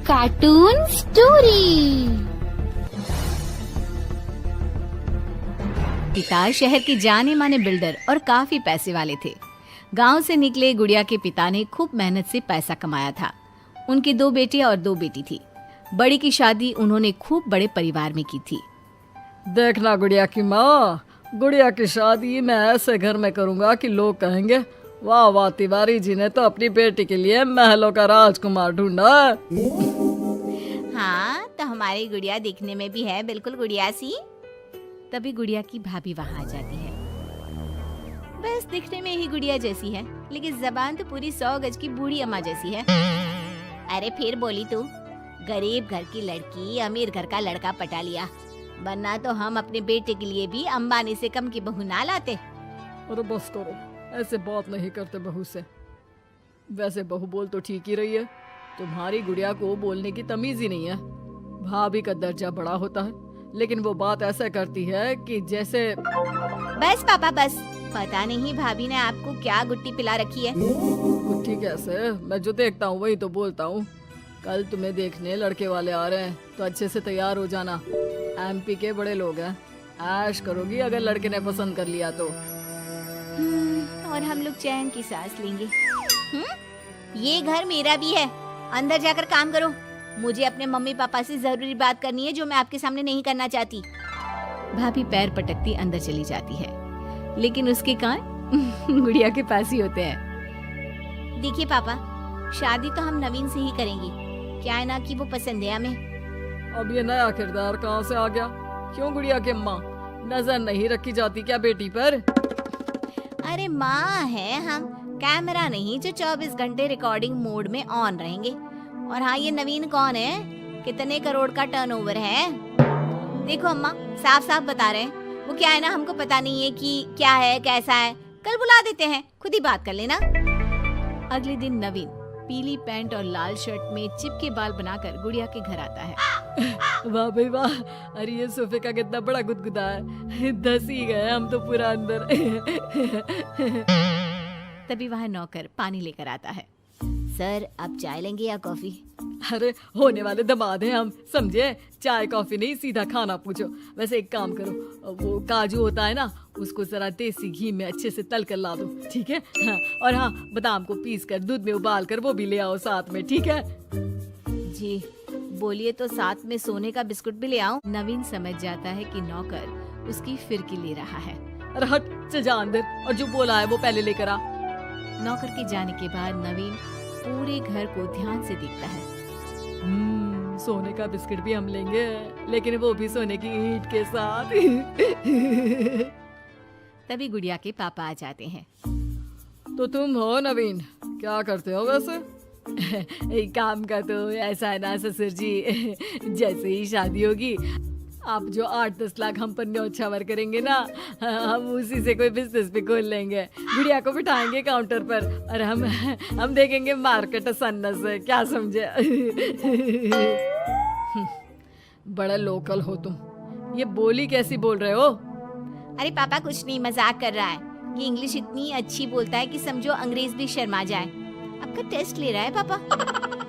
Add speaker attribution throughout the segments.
Speaker 1: Cartoon story.
Speaker 2: पिता शहर के जाने माने बिल्डर और काफी पैसे वाले थे। गांव से निकले गुड़िया के पिता ने खूब मेहनत से पैसा कमाया था। उनके 2 बेटे और 2 बेटी थी। बड़ी की शादी उन्होंने खूब बड़े परिवार में की थी।
Speaker 3: देखना गुड़िया की माँ, गुड़िया की शादी मैं ऐसे घर में करूंगा कि लोग कहेंगे वाह वाह, तिवारी जी ने तो अपनी बेटी के लिए महलों का राजकुमार ढूंढा।
Speaker 2: हाँ, तो हमारी गुड़िया दिखने में भी है बिल्कुल गुड़िया सी। तभी गुड़िया की भाभी वहाँ आ जाती है। बस दिखने में ही गुड़िया जैसी है, लेकिन जबान तो पूरी 100 गज की बूढ़ी अम्मा जैसी है। अरे फिर बोली तू, गरीब घर की लड़की अमीर घर का लड़का पटा लिया, वरना तो हम अपने बेटे के लिए भी अंबानी से कम की बहू ना लाते।
Speaker 3: अरे बस करो, ऐसे बात नहीं करते बहू से। वैसे बहू बोल तो ठीक ही रही है, तुम्हारी गुड़िया को बोलने की तमीज ही नहीं है। भाभी का दर्जा बड़ा होता है, लेकिन वो बात ऐसा करती है कि जैसे।
Speaker 2: बस पापा बस, पता नहीं भाभी ने आपको क्या गुट्टी पिला रखी है।
Speaker 3: गुट्टी कैसे, मैं जो देखता हूँ वही तो बोलता हूँ। कल तुम्हें देखने लड़के वाले आ रहे हैं, तो अच्छे से तैयार हो जाना। एमपी के बड़े लोग हैं, ऐश करोगी अगर लड़के ने पसंद कर लिया तो।
Speaker 2: और हम लोग चैन की सांस लेंगे। ये घर मेरा भी है, अंदर जाकर काम करो। मुझे अपने मम्मी पापा से जरूरी बात करनी है जो मैं आपके सामने नहीं करना चाहती। भाभी पैर पटकती अंदर चली जाती है, लेकिन उसके कान गुड़िया के पास ही होते हैं। देखिए पापा, शादी तो हम नवीन से ही करेंगे, क्या है ना कि वो पसंद है हमें।
Speaker 3: अब ये नया किरदार कहाँ से आ गया? क्यों गुड़िया के माँ, नजर नहीं रखी जाती क्या बेटी पर?
Speaker 2: अरे माँ है हम, कैमरा नहीं जो 24 घंटे रिकॉर्डिंग मोड में ऑन रहेंगे। और हाँ, ये नवीन कौन है, कितने करोड़ का टर्नओवर है? देखो अम्मा, साफ साफ बता रहे हैं, वो क्या है ना, हमको पता नहीं है कि क्या है कैसा है। कल बुला देते हैं, खुद ही बात कर लेना। अगले दिन नवीन पीली पैंट और लाल शर्ट में चिपके बाल बनाकर गुड़िया के घर आता है।
Speaker 3: वाह भाई वाह, अरे ये सोफे का कितना बड़ा गुदगुदा है, धस ही गए हम तो पूरा अंदर।
Speaker 2: तभी वहाँ नौकर पानी लेकर आता है। सर, आप चाय लेंगे या कॉफी?
Speaker 3: अरे होने वाले दामाद हैं हम, समझे? चाय कॉफी नहीं, सीधा खाना पूछो। वैसे एक काम करो, वो काजू होता है ना, उसको जरा देसी घी में अच्छे से तल कर ला दो, ठीक है? हाँ, और हाँ, बादाम को पीस कर दूध में उबाल कर वो भी ले आओ साथ में, ठीक है?
Speaker 2: जी बोलिए, तो साथ में सोने का बिस्कुट भी ले आऊं? नवीन समझ जाता है कि नौकर उसकी फिरकी ले रहा है।
Speaker 3: अरे हट, चल जा अंदर, और जो बोला है वो पहले लेकर आ।
Speaker 2: नौकर के जाने के बाद नवीन पूरे घर को ध्यान से देखता है।
Speaker 3: सोने का बिस्किट भी हम लेंगे, लेकिन वो भी सोने की ईंट के साथ।
Speaker 2: तभी गुड़िया के पापा आ जाते हैं।
Speaker 3: तो तुम हो नवीन, क्या करते हो वैसे? एक काम का तो ऐसा है ना ससुर जी, जैसे ही शादी होगी आप जो 8-10 लाख हम पर न्योछावर करेंगे ना, हम उसी से कोई बिजनेस भी खोल लेंगे। गुड़िया को बिठाएंगे काउंटर पर और हम देखेंगे मार्केट सन्ना से, क्या समझे? बड़ा लोकल हो तुम, ये बोली कैसी बोल रहे हो?
Speaker 2: अरे पापा कुछ नहीं, मजाक कर रहा है। ये इंग्लिश इतनी अच्छी बोलता है कि समझो अंग्रेज भी शर्मा जाए। आपका टेस्ट ले रहा है पापा?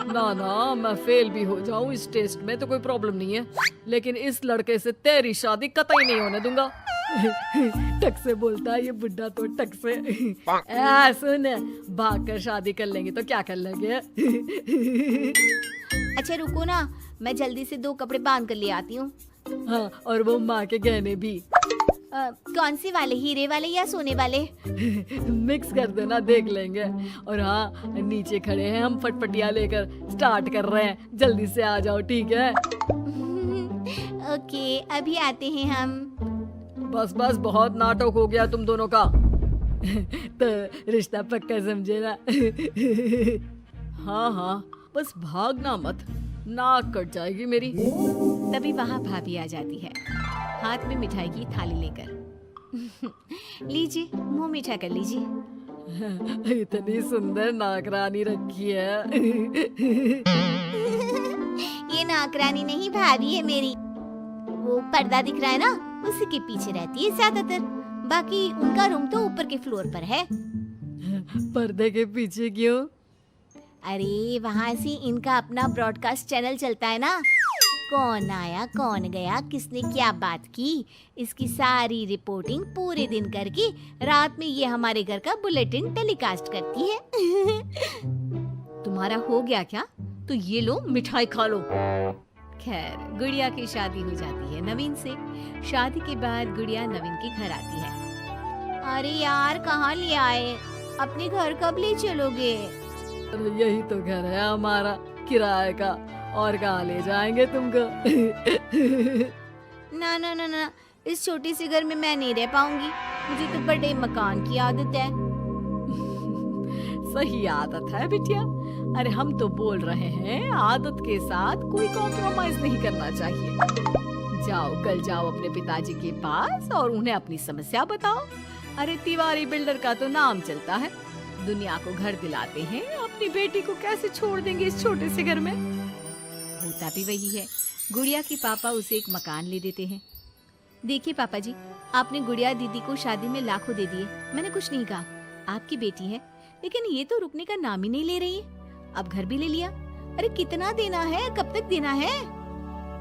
Speaker 3: ना ना, मैं फेल भी हो जाऊं इस टेस्ट में तो कोई प्रॉब्लम नहीं है, लेकिन इस लड़के से तेरी शादी कतई नहीं होने दूंगा। टक से बोलता है ये बुड्ढा तो, टक से। सुन, भाग कर शादी कर लेंगे तो क्या कर लेंगे?
Speaker 2: अच्छा रुको ना, मैं जल्दी से 2 कपड़े बांध कर ले आती हूँ।
Speaker 3: हाँ, और वो माँ के गहने भी।
Speaker 2: कौन से वाले, हीरे वाले या सोने वाले?
Speaker 3: मिक्स कर देना, देख लेंगे। और हाँ, नीचे खड़े हैं हम फटफटिया लेकर, स्टार्ट कर रहे हैं, जल्दी से आ जाओ, ठीक है?
Speaker 2: ओके, अभी आते हैं हम।
Speaker 3: बस बस, बहुत नाटक हो गया तुम दोनों का। तो रिश्ता पक्का समझे ना? हाँ हाँ, बस भागना मत, नाक कट जाएगी मेरी।
Speaker 2: तभी वहाँ भाभी आ जाती है, हाथ में मिठाई की थाली लेकर। लीजिए, मुंह मीठा कर लीजिए।
Speaker 3: इतनी सुंदर नाकरानी रखी है।
Speaker 2: ये नाकरानी नहीं, भाभी है मेरी। वो पर्दा दिख रहा है ना, उसी के पीछे रहती है ज्यादातर, बाकी उनका रूम तो ऊपर के फ्लोर पर है।
Speaker 3: पर्दे के पीछे क्यों?
Speaker 2: अरे वहाँ से इनका अपना ब्रॉडकास्ट चैनल चलता है ना, कौन आया कौन गया किसने क्या बात की, इसकी सारी रिपोर्टिंग पूरे दिन करके रात में ये हमारे घर का बुलेटिन टेलीकास्ट करती है।
Speaker 3: तुम्हारा हो गया क्या? तो ये लो मिठाई खा लो।
Speaker 2: खैर गुड़िया की शादी हो जाती है नवीन से। शादी के बाद गुड़िया नवीन के घर आती है। अरे यार कहाँ ले आए, अपने घर कब ले चलोगे?
Speaker 3: अरे यही तो घर है हमारा किराए का, और कहाँ ले जाएंगे तुमको?
Speaker 2: ना ना ना ना, इस छोटी सी घर में मैं नहीं रह पाऊंगी, मुझे तो बड़े मकान की आदत है।
Speaker 3: सही आदत है बिटिया। अरे हम तो बोल रहे हैं आदत के साथ कोई कॉम्प्रोमाइज नहीं करना चाहिए। जाओ कल जाओ अपने पिताजी के पास और उन्हें अपनी समस्या बताओ। अरे तिवारी बिल्डर का तो नाम चलता है, दुनिया को घर दिलाते हैं, अपनी बेटी को कैसे छोड़ देंगे इस छोटे से घर में?
Speaker 2: होता भी वही है। गुड़िया के पापा उसे एक मकान ले देते हैं। देखिए पापा जी, आपने गुड़िया दीदी को शादी में लाखों दे दिए, मैंने कुछ नहीं कहा, आपकी बेटी है, लेकिन ये तो रुकने का नाम ही नहीं ले रही है। अब घर भी ले लिया। अरे कितना देना है, कब तक देना है?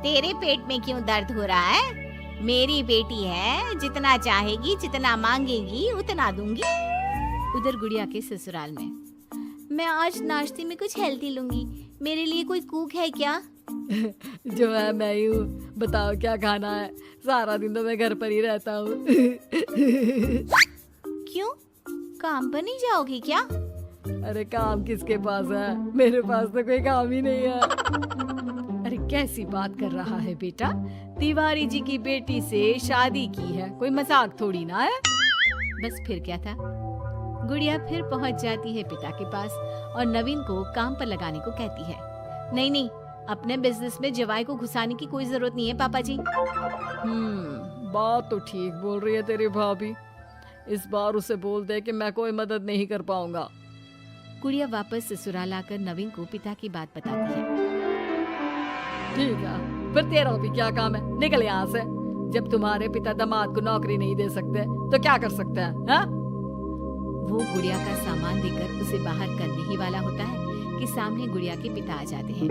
Speaker 2: तेरे पेट में क्यों दर्द हो रहा है? मेरी बेटी है, जितना चाहेगी जितना मांगेगी उतना दूंगी। उधर गुड़िया के ससुराल में, मैं आज नाश्ते में कुछ हेल्दी लूंगी, मेरे लिए कोई कुक है क्या?
Speaker 3: जो है मैं ही हूँ, बताओ क्या खाना है? सारा दिन तो मैं घर पर ही रहता हूँ।
Speaker 2: क्यों, काम पर नहीं जाओगी क्या?
Speaker 3: अरे काम किसके पास है, मेरे पास तो कोई काम ही नहीं है। अरे कैसी बात कर रहा है बेटा, तिवारी जी की बेटी से शादी की है, कोई मजाक थोड़ी ना है।
Speaker 2: बस फिर क्या था, गुड़िया फिर पहुंच जाती है पिता के पास और नवीन को काम पर लगाने को कहती है। नहीं नहीं, अपने बिजनेस में जवाई को घुसाने की कोई जरूरत नहीं है पापा जी।
Speaker 3: बात तो ठीक बोल रही है तेरी भाभी, इस बार उसे बोल दे कि मैं कोई मदद नहीं कर पाऊंगा।
Speaker 2: गुड़िया वापस ससुराल आकर नवीन को पिता की बात बताती है।
Speaker 3: ठीक है, फिर तेरा भी क्या काम है, निकल यहाँ से। जब तुम्हारे पिता दामाद को नौकरी नहीं दे सकते तो क्या कर सकते हैं, हाँ?
Speaker 2: वो गुड़िया का सामान देकर उसे बाहर करने ही वाला होता है कि सामने गुड़िया के पिता आ जाते हैं।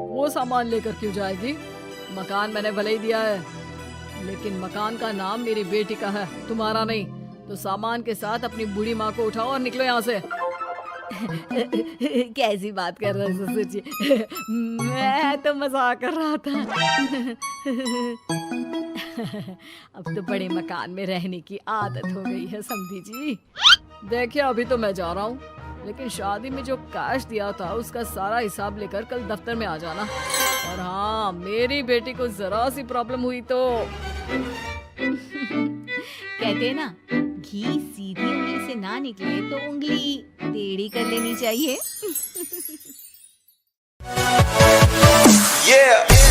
Speaker 3: वो सामान लेकर क्यों जाएगी? मकान मैंने भले ही दिया है, लेकिन मकान का नाम मेरी बेटी का है, तुम्हारा नहीं। तो सामान के साथ अपनी बूढ़ी माँ को उठाओ और निकलो यहाँ से।
Speaker 2: कैसी बात कर रहे हैं ससुर जी?
Speaker 3: मैं तो मजाक कर रहा था।
Speaker 2: अब तो बड़े मकान में रहने की आदत हो गई है समधी जी।
Speaker 3: देखिए अभी तो मैं जा रहा हूँ, लेकिन शादी में जो कैश दिया था उसका सारा हिसाब लेकर कल दफ्तर में आ जाना। और हाँ, मेरी बेटी को जरा सी प्रॉब्लम हुई तो
Speaker 2: कहते हैं ना, घी सीधी उंगली से ना निकले तो उंगली टेढ़ी कर लेनी चाहिए।
Speaker 4: Yeah.